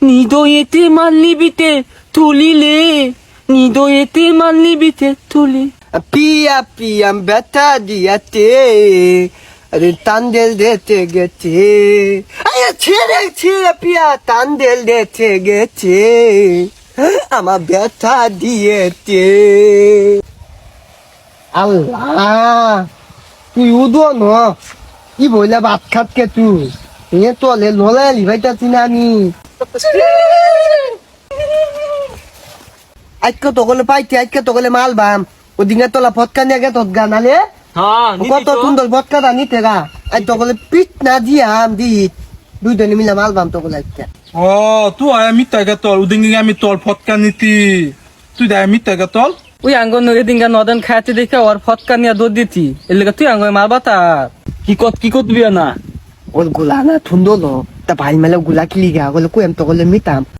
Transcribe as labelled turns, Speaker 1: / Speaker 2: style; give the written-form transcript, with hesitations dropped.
Speaker 1: নিদয়েতে মাল্লিবিতে তুলিলে, নিদয়েতে মাল্লিবিতে তুলি।
Speaker 2: পিয়া পিয়াম ব্যথা দিয়াতে তান্দেল দিতে গেছে, আরে ছেড়ে ছেড়ে পিয়া তান্দেল দিতে গেছে, আমার ব্যথা দিয়েছে। আল্লাহ তুই উদো ন কি বইলা ভাত খাতকে তুই এ তলে নলে লিভাইতাছি না আমি আজকে তো গলে পাইছি, আজকে তো গলে মাল বাম ওদিকে তোলা ফটকা নিয়ে গে তোর গানালে
Speaker 1: হ্যাঁ
Speaker 2: কত সুন্দর ফটকা নিতে গা আজ তো গলে পিট না দিয়ে আম দি দুইজনে মিলে মাল বাম তো গলে আজকে।
Speaker 3: ও তুই আয় মিথ্যা তল উদিন আমি তল ফটকা নিতি তুই দেয় মিথ্যা তল
Speaker 1: ওই আঙ্গ নদী দিনকা নদন খাইতে দেখে ওর ফটকা নিয়ে দৌড় দিতি এর লেগে তুই আঙ্গ মারবা তার কি করবি না
Speaker 2: ওর গুলা না থুন্দো তা ভাই মেলে গুলা কিলি গা গলে কুয়াম তো গলে মিতাম